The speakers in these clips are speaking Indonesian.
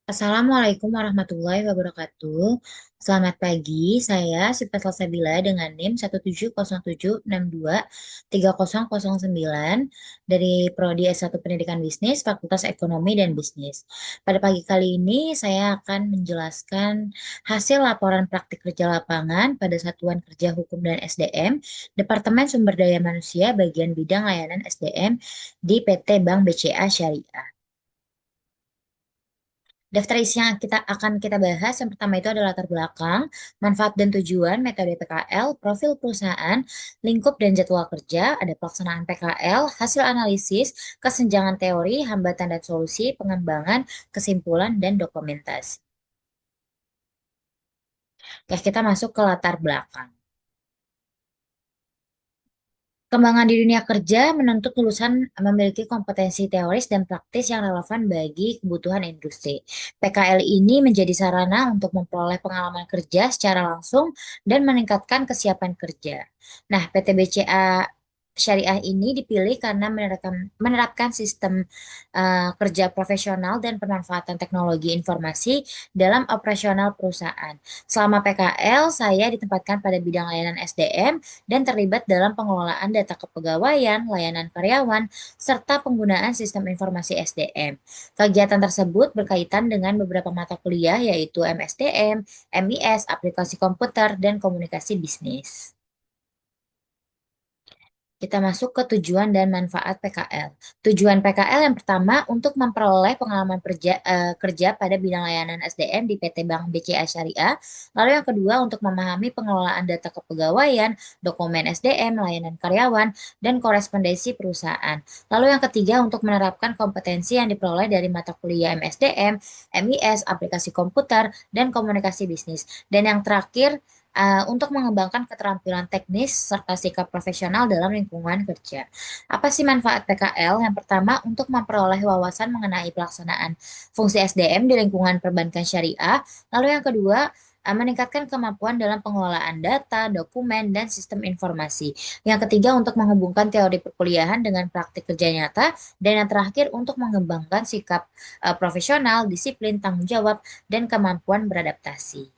Assalamualaikum warahmatullahi wabarakatuh. Selamat pagi, saya Sita Salsabila dengan NIM 17067623009 dari Prodi S1 Pendidikan Bisnis, Fakultas Ekonomi dan Bisnis. Pada pagi kali ini saya akan menjelaskan hasil laporan praktik kerja lapangan pada Satuan Kerja Hukum dan SDM, Departemen Sumber Daya Manusia, bagian bidang layanan SDM di PT Bank BCA Syariah. Daftar isi yang kita bahas, yang pertama itu adalah latar belakang, manfaat dan tujuan, metode PKL, profil perusahaan, lingkup dan jadwal kerja, ada pelaksanaan PKL, hasil analisis, kesenjangan teori, hambatan dan solusi, pengembangan, kesimpulan, dan dokumentasi. Oke, kita masuk ke latar belakang. Kembangan di dunia kerja menuntut lulusan memiliki kompetensi teoris dan praktis yang relevan bagi kebutuhan industri. PKL ini menjadi sarana untuk memperoleh pengalaman kerja secara langsung dan meningkatkan kesiapan kerja. Nah, PT BCA Syariah ini dipilih karena menerapkan sistem kerja profesional dan pemanfaatan teknologi informasi dalam operasional perusahaan. Selama PKL, saya ditempatkan pada bidang layanan SDM dan terlibat dalam pengelolaan data kepegawaian, layanan karyawan, serta penggunaan sistem informasi SDM. Kegiatan tersebut berkaitan dengan beberapa mata kuliah yaitu MSDM, MIS, aplikasi komputer, dan komunikasi bisnis. Kita masuk ke tujuan dan manfaat PKL. Tujuan PKL yang pertama untuk memperoleh pengalaman kerja pada bidang layanan SDM di PT Bank BCA Syariah. Lalu yang kedua untuk memahami pengelolaan data kepegawaian, dokumen SDM, layanan karyawan, dan korespondensi perusahaan. Lalu yang ketiga untuk menerapkan kompetensi yang diperoleh dari mata kuliah MSDM, MIS, aplikasi komputer, dan komunikasi bisnis. Dan yang terakhir untuk mengembangkan keterampilan teknis serta sikap profesional dalam lingkungan kerja. Apa sih manfaat PKL? Yang pertama, untuk memperoleh wawasan mengenai pelaksanaan fungsi SDM di lingkungan perbankan syariah. Lalu yang kedua, meningkatkan kemampuan dalam pengelolaan data, dokumen, dan sistem informasi. Yang ketiga, untuk menghubungkan teori perkuliahan dengan praktik kerja nyata. Dan yang terakhir, untuk mengembangkan sikap profesional, disiplin, tanggung jawab, dan kemampuan beradaptasi.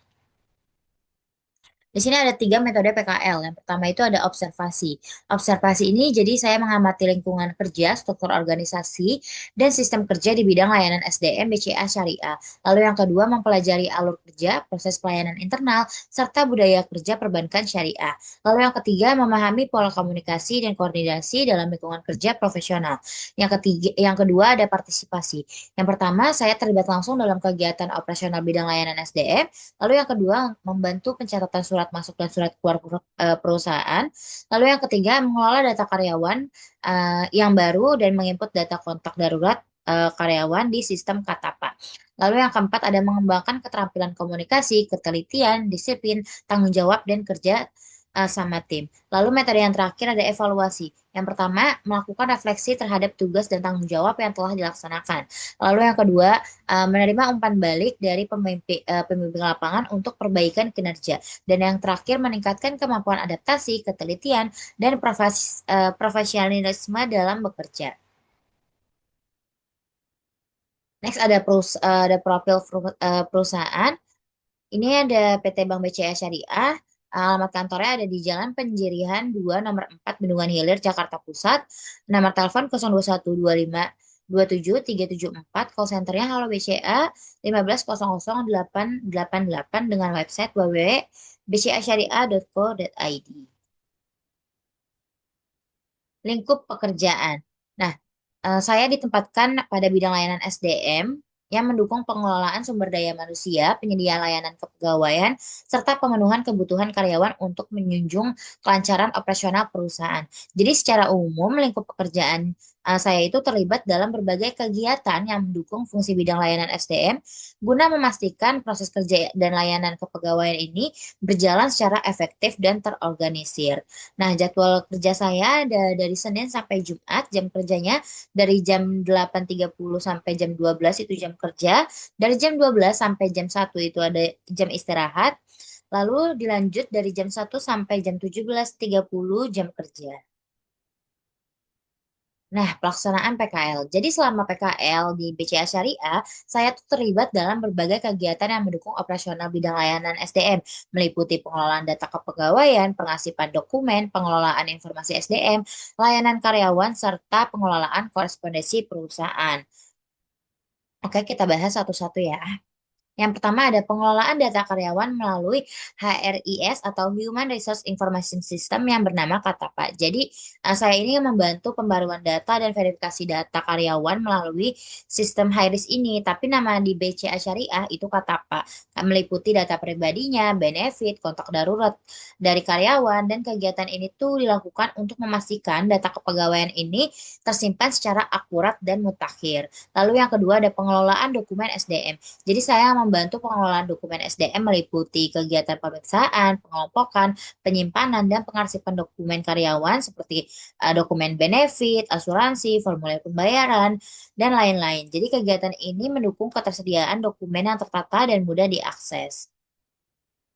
Di sini ada tiga metode PKL. Yang pertama itu ada observasi. Observasi ini jadi saya mengamati lingkungan kerja, struktur organisasi, dan sistem kerja di bidang layanan SDM BCA Syariah. Lalu yang kedua mempelajari alur kerja, proses pelayanan internal, serta budaya kerja perbankan syariah. Lalu yang ketiga memahami pola komunikasi dan koordinasi dalam lingkungan kerja profesional. Yang kedua ada partisipasi. Yang pertama saya terlibat langsung dalam kegiatan operasional bidang layanan SDM. Lalu yang kedua, membantu pencatatan surat masuk dan surat keluar perusahaan. Lalu yang ketiga, mengelola data karyawan yang baru dan menginput data kontak darurat karyawan di sistem Katapa. Lalu yang keempat ada mengembangkan keterampilan komunikasi, ketelitian, disiplin, tanggung jawab, dan kerja sama tim. Lalu metode yang terakhir ada evaluasi. Yang pertama, melakukan refleksi terhadap tugas dan tanggung jawab yang telah dilaksanakan. Lalu yang kedua, menerima umpan balik dari pemimpin lapangan untuk perbaikan kinerja. Dan yang terakhir, meningkatkan kemampuan adaptasi, ketelitian, dan profesionalisme dalam bekerja. Next ada profil perusahaan. Ini ada PT Bank BCA Syariah. Alamat kantornya ada di Jalan Penjirihan 2 nomor 4 Bendungan Hilir, Jakarta Pusat. Nomor telepon 02125 27 374. Call centernya Halo BCA 1500 888 dengan website www.bcasyariah.co.id. Lingkup pekerjaan. Nah, saya ditempatkan pada bidang layanan SDM yang mendukung pengelolaan sumber daya manusia, penyediaan layanan kepegawaian, serta pemenuhan kebutuhan karyawan untuk menjunjung kelancaran operasional perusahaan. Jadi secara umum lingkup pekerjaan saya itu terlibat dalam berbagai kegiatan yang mendukung fungsi bidang layanan SDM guna memastikan proses kerja dan layanan kepegawaian ini berjalan secara efektif dan terorganisir. Nah, jadwal kerja saya ada dari Senin sampai Jumat, jam kerjanya dari jam 8.30 sampai jam 12 itu jam kerja, dari jam 12 sampai jam 1 itu ada jam istirahat, lalu dilanjut dari jam 1 sampai jam 17.30 jam kerja. Nah, pelaksanaan PKL. Jadi selama PKL di BCA Syariah, saya tuh terlibat dalam berbagai kegiatan yang mendukung operasional bidang layanan SDM, meliputi pengelolaan data kepegawaian, pengasipan dokumen, pengelolaan informasi SDM, layanan karyawan, serta pengelolaan korespondensi perusahaan. Oke, kita bahas satu-satu ya. Yang pertama ada pengelolaan data karyawan melalui HRIS atau Human Resource Information System yang bernama Katapa. Jadi, saya ini membantu pembaruan data dan verifikasi data karyawan melalui sistem HRIS ini. Tapi nama di BCA Syariah itu Katapa. Meliputi data pribadinya, benefit, kontak darurat dari karyawan, dan kegiatan ini tuh dilakukan untuk memastikan data kepegawaian ini tersimpan secara akurat dan mutakhir. Lalu yang kedua ada pengelolaan dokumen SDM. Jadi saya membantu pengelolaan dokumen SDM meliputi kegiatan pemeriksaan, pengelompokan, penyimpanan, dan pengarsipan dokumen karyawan seperti dokumen benefit, asuransi, formulir pembayaran, dan lain-lain. Jadi kegiatan ini mendukung ketersediaan dokumen yang tertata dan mudah diakses.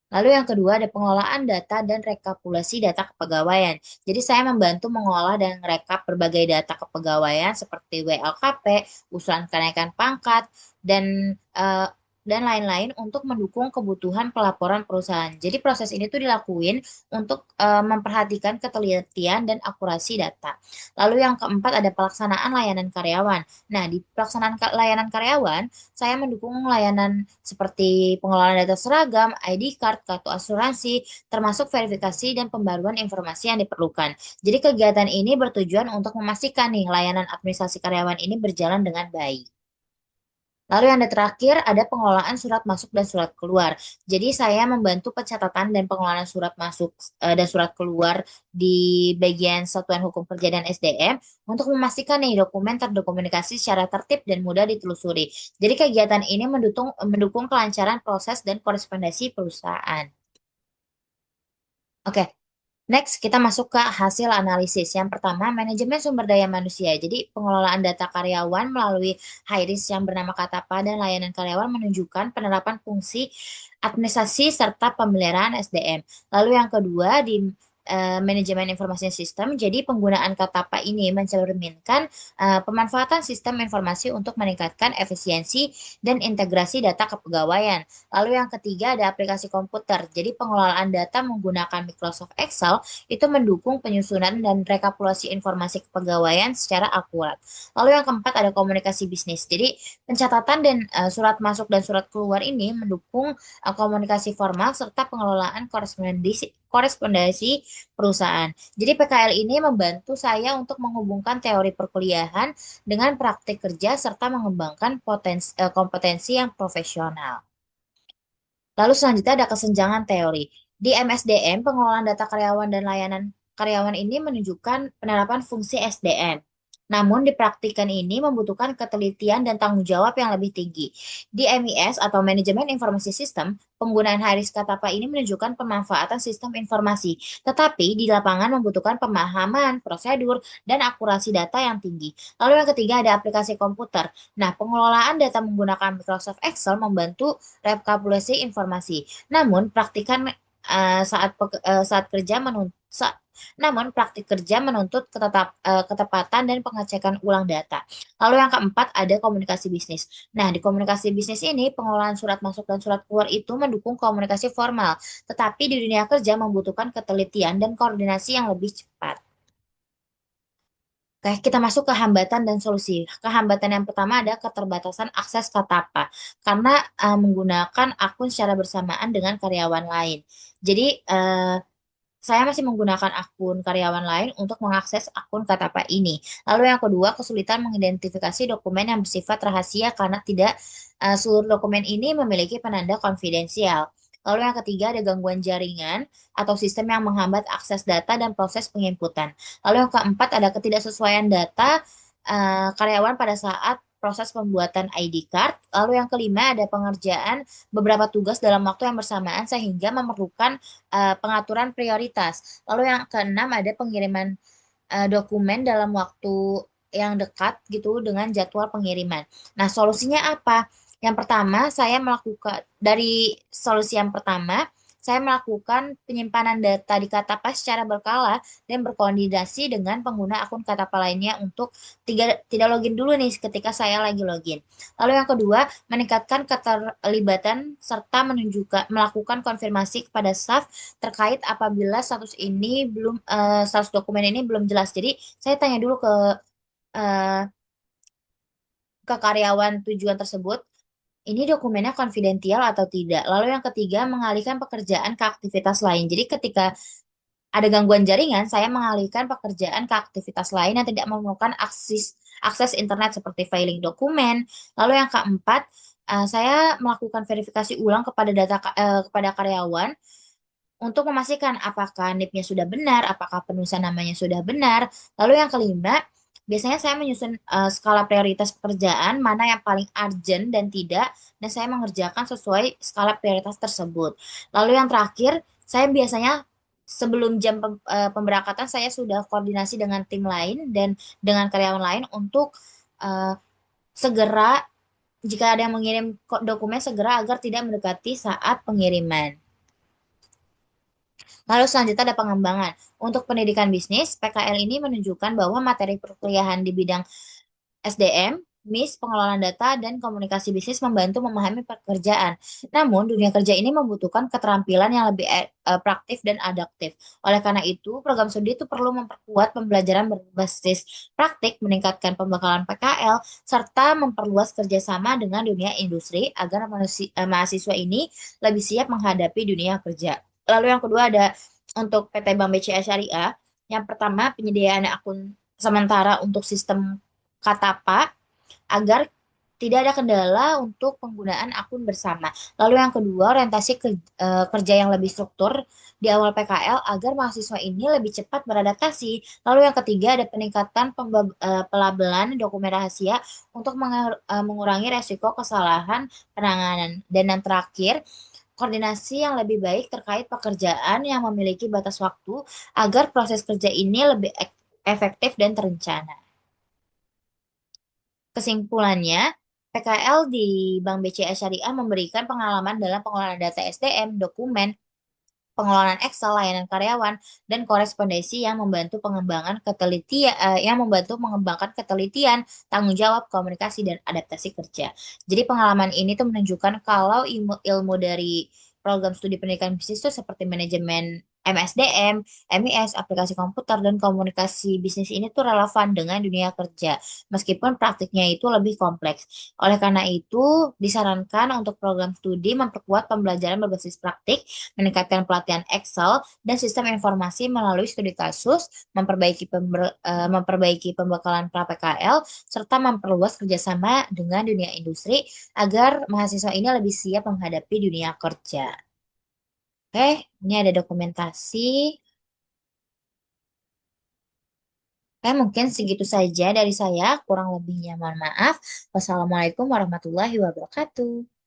Lalu yang kedua ada pengelolaan data dan rekapitulasi data kepegawaian. Jadi saya membantu mengolah dan merekap berbagai data kepegawaian seperti WLKP, usulan kenaikan pangkat, dan eh, dan lain-lain untuk mendukung kebutuhan pelaporan perusahaan. Jadi proses ini tuh dilakuin untuk memperhatikan ketelitian dan akurasi data. Lalu yang keempat ada pelaksanaan layanan karyawan. Nah, di pelaksanaan layanan karyawan, saya mendukung layanan seperti pengelolaan data seragam, ID card, kartu asuransi, termasuk verifikasi dan pembaruan informasi yang diperlukan. Jadi kegiatan ini bertujuan untuk memastikan nih layanan administrasi karyawan ini berjalan dengan baik. Lalu yang ada terakhir ada pengelolaan surat masuk dan surat keluar. Jadi saya membantu pencatatan dan pengelolaan surat masuk dan surat keluar di bagian Satuan Hukum Kerja dan SDM untuk memastikan nih dokumen terdokumentasi secara tertib dan mudah ditelusuri. Jadi kegiatan ini mendukung kelancaran proses dan korespondensi perusahaan. Oke, next, kita masuk ke hasil analisis. Yang pertama, manajemen sumber daya manusia. Jadi, pengelolaan data karyawan melalui HIRIS yang bernama Katapa dan layanan karyawan menunjukkan penerapan fungsi administrasi serta pemeliharaan SDM. Lalu yang kedua, di manajemen informasi sistem. Jadi, penggunaan Katapa ini mencerminkan pemanfaatan sistem informasi untuk meningkatkan efisiensi dan integrasi data kepegawaian. Lalu yang ketiga ada aplikasi komputer. Jadi pengelolaan data menggunakan Microsoft Excel itu mendukung penyusunan dan rekapitulasi informasi kepegawaian secara akurat. Lalu yang keempat ada komunikasi bisnis. Jadi pencatatan dan surat masuk dan surat keluar ini mendukung komunikasi formal serta pengelolaan korespondensi perusahaan. Jadi PKL ini membantu saya untuk menghubungkan teori perkuliahan dengan praktik kerja serta mengembangkan kompetensi yang profesional. Lalu selanjutnya ada kesenjangan teori. Di MSDM, pengelolaan data karyawan dan layanan karyawan ini menunjukkan penerapan fungsi SDM. Namun dipraktikkan ini membutuhkan ketelitian dan tanggung jawab yang lebih tinggi. Di MIS atau Manajemen Informasi Sistem, penggunaan Haris Katapa ini menunjukkan pemanfaatan sistem informasi, tetapi di lapangan membutuhkan pemahaman, prosedur, dan akurasi data yang tinggi. Lalu yang ketiga ada aplikasi komputer. Nah, pengelolaan data menggunakan Microsoft Excel membantu rekapitulasi informasi. Namun, saat kerja menuntut namun praktik kerja menuntut ketepatan dan pengecekan ulang data. Lalu yang keempat ada komunikasi bisnis. Nah, di komunikasi bisnis ini pengelolaan surat masuk dan surat keluar itu mendukung komunikasi formal, tetapi di dunia kerja membutuhkan ketelitian dan koordinasi yang lebih cepat. Oke, kita masuk ke hambatan dan solusi. Kehambatan yang pertama ada keterbatasan akses Katapa karena menggunakan akun secara bersamaan dengan karyawan lain. Jadi, saya masih menggunakan akun karyawan lain untuk mengakses akun Katapa ini. Lalu yang kedua, kesulitan mengidentifikasi dokumen yang bersifat rahasia karena tidak seluruh dokumen ini memiliki penanda konfidensial. Lalu yang ketiga ada gangguan jaringan atau sistem yang menghambat akses data dan proses penginputan. Lalu yang keempat ada ketidaksesuaian data karyawan pada saat proses pembuatan ID card. Lalu yang kelima ada pengerjaan beberapa tugas dalam waktu yang bersamaan sehingga memerlukan pengaturan prioritas. Lalu yang keenam ada pengiriman dokumen dalam waktu yang dekat gitu dengan jadwal pengiriman. Nah, solusinya apa? Yang pertama, saya melakukan dari solusi yang pertama, saya melakukan penyimpanan data di Katapa secara berkala dan berkoordinasi dengan pengguna akun Katapa lainnya untuk tidak login dulu nih ketika saya lagi login. Lalu yang kedua, meningkatkan keterlibatan serta melakukan konfirmasi kepada staff terkait apabila status dokumen ini belum jelas. Jadi saya tanya dulu eh, ke karyawan tujuan tersebut, ini dokumennya konfidensial atau tidak. Lalu yang ketiga, mengalihkan pekerjaan ke aktivitas lain. Jadi ketika ada gangguan jaringan, saya mengalihkan pekerjaan ke aktivitas lain yang tidak memerlukan akses internet seperti filing dokumen. Lalu yang keempat, saya melakukan verifikasi ulang kepada karyawan untuk memastikan apakah NIP-nya sudah benar, apakah penulisan namanya sudah benar. Lalu yang kelima, biasanya saya menyusun skala prioritas pekerjaan, mana yang paling urgent dan tidak, dan saya mengerjakan sesuai skala prioritas tersebut. Lalu yang terakhir, saya biasanya sebelum pemberangkatan saya sudah koordinasi dengan tim lain dan dengan karyawan lain untuk eh, segera jika ada yang mengirim dokumen segera agar tidak mendekati saat pengiriman. Lalu selanjutnya ada pengembangan. Untuk pendidikan bisnis, PKL ini menunjukkan bahwa materi perkuliahan di bidang SDM, MIS, pengelolaan data, dan komunikasi bisnis membantu memahami pekerjaan. Namun, dunia kerja ini membutuhkan keterampilan yang lebih praktif dan adaptif. Oleh karena itu, program studi itu perlu memperkuat pembelajaran berbasis praktik, meningkatkan pembekalan PKL, serta memperluas kerjasama dengan dunia industri agar mahasiswa ini lebih siap menghadapi dunia kerja. Lalu yang kedua ada untuk PT Bank BCA Syariah. Yang pertama, penyediaan akun sementara untuk sistem Katapa agar tidak ada kendala untuk penggunaan akun bersama. Lalu yang kedua, kerja yang lebih struktur di awal PKL agar mahasiswa ini lebih cepat beradaptasi. Lalu yang ketiga, ada peningkatan pelabelan dokumen rahasia untuk mengurangi resiko kesalahan penanganan. Dan yang terakhir, koordinasi yang lebih baik terkait pekerjaan yang memiliki batas waktu agar proses kerja ini lebih efektif dan terencana. Kesimpulannya, PKL di Bank BCA Syariah memberikan pengalaman dalam pengelolaan data SDM, dokumen, pengelolaan Excel, layanan karyawan, dan korespondensi yang membantu mengembangkan ketelitian, tanggung jawab, komunikasi, dan adaptasi kerja. Jadi pengalaman ini tuh menunjukkan kalau ilmu dari program studi pendidikan bisnis itu seperti manajemen MSDM, MIS, aplikasi komputer, dan komunikasi bisnis ini tuh relevan dengan dunia kerja, meskipun praktiknya itu lebih kompleks. Oleh karena itu, disarankan untuk program studi memperkuat pembelajaran berbasis praktik, meningkatkan pelatihan Excel dan sistem informasi melalui studi kasus, memperbaiki pembekalan pra-PKL, serta memperluas kerjasama dengan dunia industri agar mahasiswa ini lebih siap menghadapi dunia kerja. Oke, ini ada dokumentasi. Oke, mungkin segitu saja dari saya. Kurang lebihnya mohon maaf. Wassalamualaikum warahmatullahi wabarakatuh.